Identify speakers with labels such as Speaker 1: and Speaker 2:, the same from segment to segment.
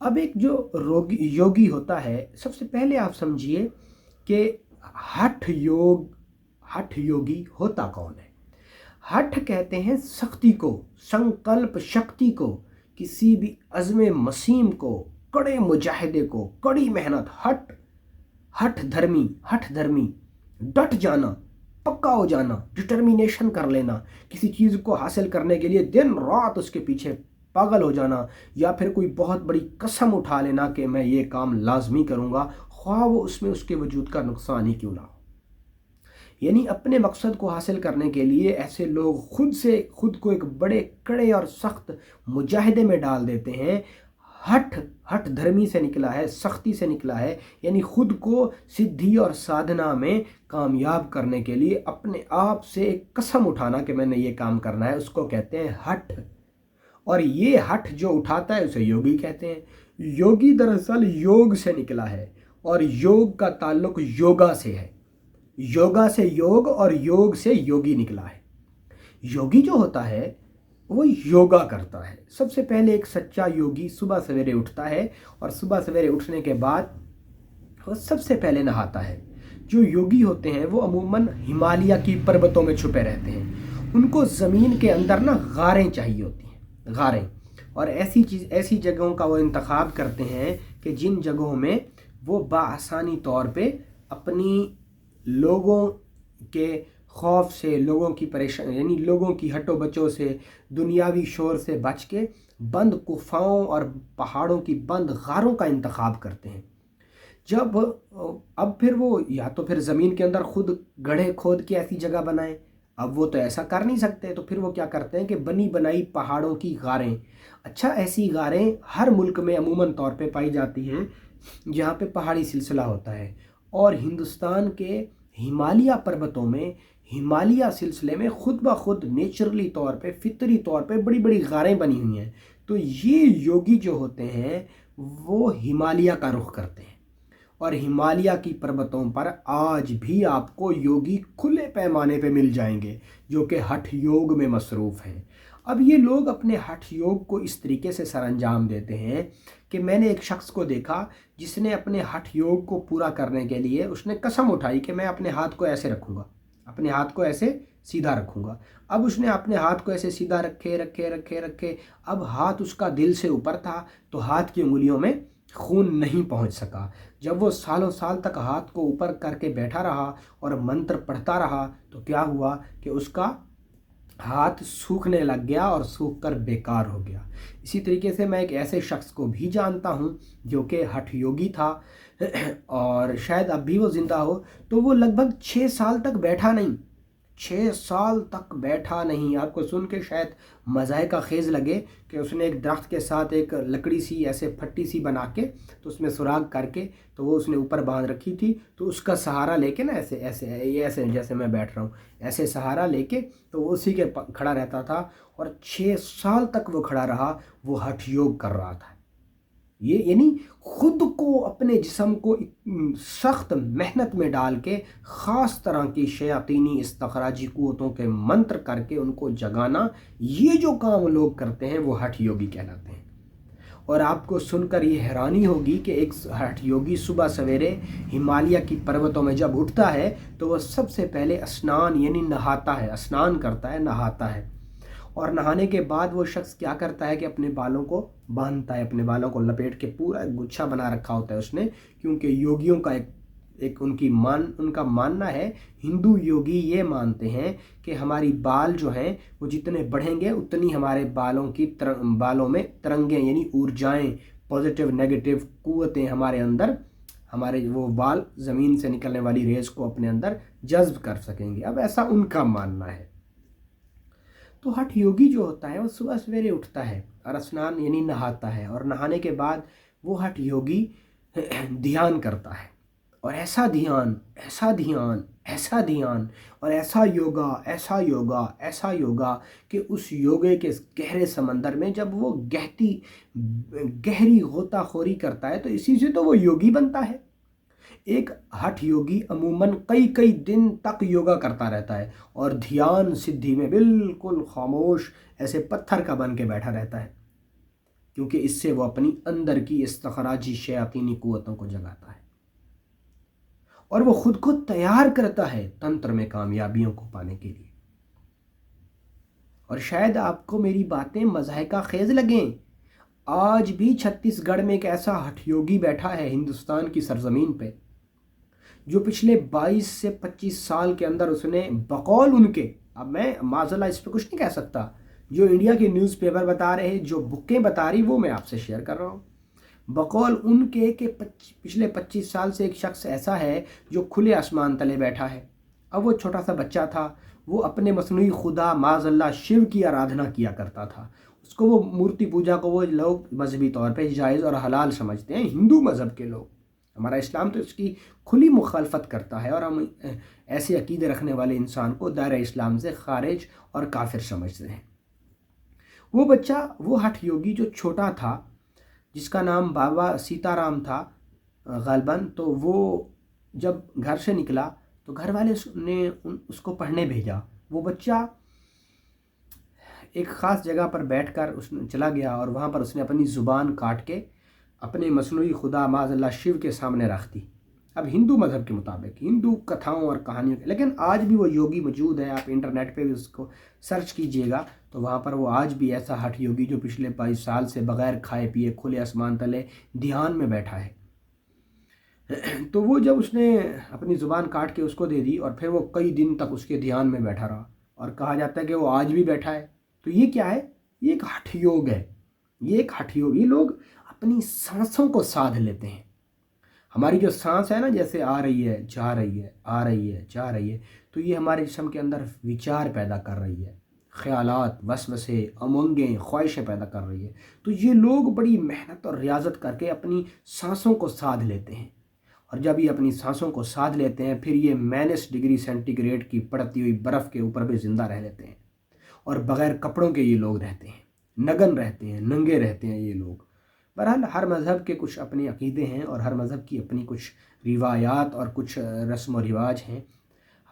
Speaker 1: اب ایک جو یوگی ہوتا ہے، سب سے پہلے آپ سمجھیے کہ ہٹھ یوگی ہوتا کون ہے؟ ہٹھ کہتے ہیں سختی کو، سنکلپ شکتی کو، کسی بھی عزم مسیم کو، کڑے مجاہدے کو، کڑی محنت، ہٹھ دھرمی، ڈٹ جانا، پکا ہو جانا، ڈٹرمینیشن کر لینا، کسی چیز کو حاصل کرنے کے لیے دن رات اس کے پیچھے پاگل ہو جانا، یا پھر کوئی بہت بڑی قسم اٹھا لینا کہ میں یہ کام لازمی کروں گا، خواہ وہ اس میں اس کے وجود کا نقصان ہی کیوں نہ ہو۔ یعنی اپنے مقصد کو حاصل کرنے کے لیے ایسے لوگ خود کو ایک بڑے کڑے اور سخت مجاہدے میں ڈال دیتے ہیں۔ ہٹھ دھرمی سے نکلا ہے، سختی سے نکلا ہے، یعنی خود کو سدھی اور سادھنا میں کامیاب کرنے کے لیے اپنے آپ سے ایک قسم اٹھانا کہ میں نے یہ کام کرنا ہے، اس کو کہتے ہیں ہٹھ۔ اور یہ ہٹھ جو اٹھاتا ہے اسے یوگی کہتے ہیں۔ یوگی دراصل یوگ سے نکلا ہے، اور یوگ کا تعلق یوگا سے ہے، یوگا سے یوگ اور یوگ سے یوگی نکلا ہے۔ یوگی جو ہوتا ہے وہ یوگا کرتا ہے۔ سب سے پہلے ایک سچا یوگی صبح سویرے اٹھتا ہے، اور صبح سویرے اٹھنے کے بعد وہ سب سے پہلے نہاتا ہے۔ جو یوگی ہوتے ہیں وہ عموماً ہمالیہ کی پربتوں میں چھپے رہتے ہیں، ان کو زمین کے اندر غاریں چاہیے ہوتی ہیں، غاریں، اور ایسی جگہوں کا وہ انتخاب کرتے ہیں کہ جن جگہوں میں وہ بآسانی طور پہ اپنی لوگوں کے خوف سے، لوگوں کی پریشانی، یعنی لوگوں کی ہٹو بچوں سے، دنیاوی شور سے بچ کے بند گفاؤں اور پہاڑوں کی بند غاروں کا انتخاب کرتے ہیں۔ اب پھر وہ یا تو پھر زمین کے اندر خود گڑھے کھود کے ایسی جگہ بنائیں، اب وہ تو ایسا کر نہیں سکتے، تو پھر وہ کیا کرتے ہیں کہ بنی بنائی پہاڑوں کی غاریں، اچھا ایسی غاریں ہر ملک میں عموماً طور پہ پائی جاتی ہیں جہاں پہ پہاڑی سلسلہ ہوتا ہے، اور ہندوستان کے ہمالیہ پربتوں میں، ہمالیہ سلسلے میں خود بخود نیچرلی طور پہ، فطری طور پہ بڑی بڑی غاریں بنی ہوئی ہیں۔ تو یہ یوگی جو ہوتے ہیں وہ ہمالیہ کا رخ کرتے ہیں، اور ہمالیہ کی پربتوں پر آج بھی آپ کو یوگی کھلے پیمانے پہ مل جائیں گے جو کہ ہٹھ یوگ میں مصروف ہیں۔ اب یہ لوگ اپنے ہٹھ یوگ کو اس طریقے سے سر انجام دیتے ہیں کہ میں نے ایک شخص کو دیکھا جس نے اپنے ہٹھ یوگ کو پورا کرنے کے لیے اس نے قسم اٹھائی کہ میں اپنے ہاتھ کو ایسے رکھوں گا، اپنے ہاتھ کو ایسے سیدھا رکھوں گا۔ اب اس نے اپنے ہاتھ کو ایسے سیدھا رکھے، اب ہاتھ اس کا دل سے اوپر تھا تو ہاتھ کی انگلیوں میں خون نہیں پہنچ سکا۔ جب وہ سالوں سال تک ہاتھ کو اوپر کر کے بیٹھا رہا اور منتر پڑھتا رہا تو کیا ہوا کہ اس کا ہاتھ سوکھنے لگ گیا اور سوکھ کر بیکار ہو گیا۔ اسی طریقے سے میں ایک ایسے شخص کو بھی جانتا ہوں جو کہ ہٹھ یوگی تھا، اور شاید اب بھی وہ زندہ ہو، تو وہ لگ بھگ 6 سال تک بیٹھا نہیں، 6 سال تک بیٹھا نہیں۔ آپ کو سن کے شاید مذائقہ خیز لگے کہ اس نے ایک درخت کے ساتھ ایک لکڑی سی ایسے پھٹی سی بنا کے تو اس میں سراغ کر کے تو وہ اس نے اوپر باندھ رکھی تھی، تو اس کا سہارا لے کے ایسے جیسے میں بیٹھ رہا ہوں ایسے سہارا لے کے تو وہ اسی کے کھڑا رہتا تھا، اور 6 سال تک وہ کھڑا رہا، وہ ہٹھ یوگ کر رہا تھا۔ یہ یعنی خود کو، اپنے جسم کو سخت محنت میں ڈال کے خاص طرح کی شیاطینی استخراجی قوتوں کے منتر کر کے ان کو جگانا، یہ جو کام لوگ کرتے ہیں وہ ہٹھ یوگی کہلاتے ہیں۔ اور آپ کو سن کر یہ حیرانی ہوگی کہ ایک ہٹھ یوگی صبح سویرے ہمالیہ کی پروتوں میں جب اٹھتا ہے تو وہ سب سے پہلے اسنان یعنی نہاتا ہے، اسنان کرتا ہے، نہاتا ہے، اور نہانے کے بعد وہ شخص کیا کرتا ہے کہ اپنے بالوں کو باندھتا ہے، اپنے بالوں کو لپیٹ کے پورا گچھا بنا رکھا ہوتا ہے اس نے، کیونکہ یوگیوں کا ایک ان کا ماننا ہے، ہندو یوگی یہ مانتے ہیں کہ ہماری بال جو ہیں وہ جتنے بڑھیں گے اتنی ہمارے بالوں میں ترنگیں یعنی ارجائیں، پازیٹیو نیگیٹو قوتیں ہمارے اندر، ہمارے وہ بال زمین سے نکلنے والی ریز کو اپنے اندر جذب کر سکیں گے۔ اب ایسا ان کا ماننا ہے۔ تو ہٹھ یوگی جو ہوتا ہے وہ صبح سویرے اٹھتا ہے اور اسنان یعنی نہاتا ہے، اور نہانے کے بعد وہ ہٹھ یوگی دھیان کرتا ہے، اور ایسا دھیان اور ایسا یوگا کہ اس یوگے کے گہرے سمندر میں جب وہ گہری غوطہ خوری کرتا ہے تو اسی سے تو وہ یوگی بنتا ہے۔ ایک ہٹھ یوگی عموماً کئی دن تک یوگا کرتا رہتا ہے اور دھیان سدھی میں بالکل خاموش ایسے پتھر کا بن کے بیٹھا رہتا ہے، کیونکہ اس سے وہ اپنی اندر کی استخراجی شیاطینی قوتوں کو جگاتا ہے اور وہ خود کو تیار کرتا ہے تنتر میں کامیابیوں کو پانے کے لیے۔ اور شاید آپ کو میری باتیں مضحکہ خیز لگیں، آج بھی چھتیس گڑھ میں ایک ایسا ہٹھ یوگی بیٹھا ہے ہندوستان کی سرزمین پہ، جو پچھلے 22 سے 25 سال کے اندر اس نے بقول ان کے، اب میں معاذ اللہ اس پہ کچھ نہیں کہہ سکتا، جو انڈیا کے نیوز پیپر بتا رہے، جو بکیں بتا رہی، وہ میں آپ سے شیئر کر رہا ہوں، بقول ان کے کہ پچھلے 25 سال سے ایک شخص ایسا ہے جو کھلے آسمان تلے بیٹھا ہے۔ اب وہ چھوٹا سا بچہ تھا، وہ اپنے مصنوعی خدا معاذ اللہ شیو کی آرادھنا کیا کرتا تھا، اس کو وہ مورتی پوجا کو وہ لوگ مذہبی طور پہ جائز اور حلال سمجھتے ہیں، ہندو مذہب کے لوگ۔ ہمارا اسلام تو اس کی کھلی مخالفت کرتا ہے اور ہم ایسے عقیدے رکھنے والے انسان کو دائرہ اسلام سے خارج اور کافر سمجھتے ہیں۔ وہ بچہ، وہ ہٹھ یوگی جو چھوٹا تھا، جس کا نام بابا سیتا رام تھا غالباً، تو وہ جب گھر سے نکلا تو گھر والے نے اس کو پڑھنے بھیجا۔ وہ بچہ ایک خاص جگہ پر بیٹھ کر اس نے چلا گیا اور وہاں پر اس نے اپنی زبان کاٹ کے اپنے مصنوعی خدا معاذ اللہ شیو کے سامنے رکھ دی، اب ہندو مذہب کے مطابق، ہندو کتھاؤں اور کہانیوں کے، لیکن آج بھی وہ یوگی موجود ہے، آپ انٹرنیٹ پہ بھی اس کو سرچ کیجئے گا تو وہاں پر وہ آج بھی ایسا ہٹھ یوگی جو پچھلے 22 سال سے بغیر کھائے پیے کھلے آسمان تلے دھیان میں بیٹھا ہے۔ تو وہ جب اس نے اپنی زبان کاٹ کے اس کو دے دی اور پھر وہ کئی دن تک اس کے دھیان میں بیٹھا رہا، اور کہا جاتا ہے کہ وہ آج بھی بیٹھا ہے، تو یہ کیا ہے؟ یہ ایک ہٹھ یوگ ہے، یہ ایک ہٹھ یوگ۔ یہ لوگ اپنی سانسوں کو سادھ لیتے ہیں۔ ہماری جو سانس ہے نا، جیسے آ رہی ہے جا رہی ہے، آ رہی ہے جا رہی ہے، تو یہ ہمارے جسم کے اندر وچار پیدا کر رہی ہے، خیالات، وسوسے، امنگیں، خواہشیں پیدا کر رہی ہے۔ تو یہ لوگ بڑی محنت اور ریاضت کر کے اپنی سانسوں کو سادھ لیتے ہیں، اور جب یہ اپنی سانسوں کو سادھ لیتے ہیں پھر یہ -ڈگری سینٹی گریڈ کی پڑتی ہوئی برف کے اوپر بھی زندہ رہ لیتے ہیں، اور بغیر کپڑوں کے یہ لوگ رہتے ہیں، نگن رہتے ہیں، ننگے رہتے ہیں یہ لوگ۔ بہرحال ہر مذہب کے کچھ اپنے عقیدے ہیں اور ہر مذہب کی اپنی کچھ روایات اور کچھ رسم و رواج ہیں۔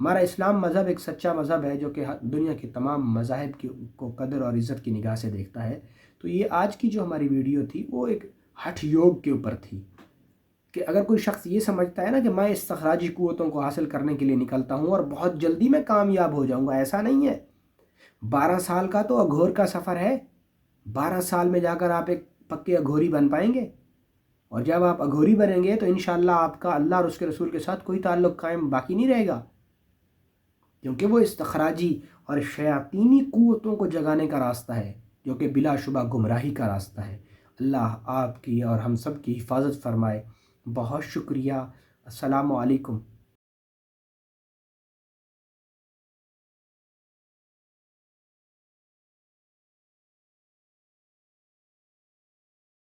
Speaker 1: ہمارا اسلام مذہب ایک سچا مذہب ہے جو کہ دنیا کے تمام مذاہب کو قدر اور عزت کی نگاہ سے دیکھتا ہے۔ تو یہ آج کی جو ہماری ویڈیو تھی وہ ایک ہٹھ یوگ کے اوپر تھی، کہ اگر کوئی شخص یہ سمجھتا ہے نا کہ میں استخراجی قوتوں کو حاصل کرنے کے لیے نکلتا ہوں اور بہت جلدی میں کامیاب ہو جاؤں گا، ایسا نہیں ہے۔ 12 سال کا تو اگھور کا سفر ہے، 12 سال میں جا کر آپ ایک پکے اگھوری بن پائیں گے، اور جب آپ اگھوری بنیں گے تو انشاءاللہ آپ کا اللہ اور اس کے رسول کے ساتھ کوئی تعلق قائم باقی نہیں رہے گا، کیونکہ وہ استخراجی اور شیاطینی قوتوں کو جگانے کا راستہ ہے جو کہ بلا شبہ گمراہی کا راستہ ہے۔ اللہ آپ کی اور ہم سب کی حفاظت فرمائے۔ بہت شکریہ۔ السلام علیکم۔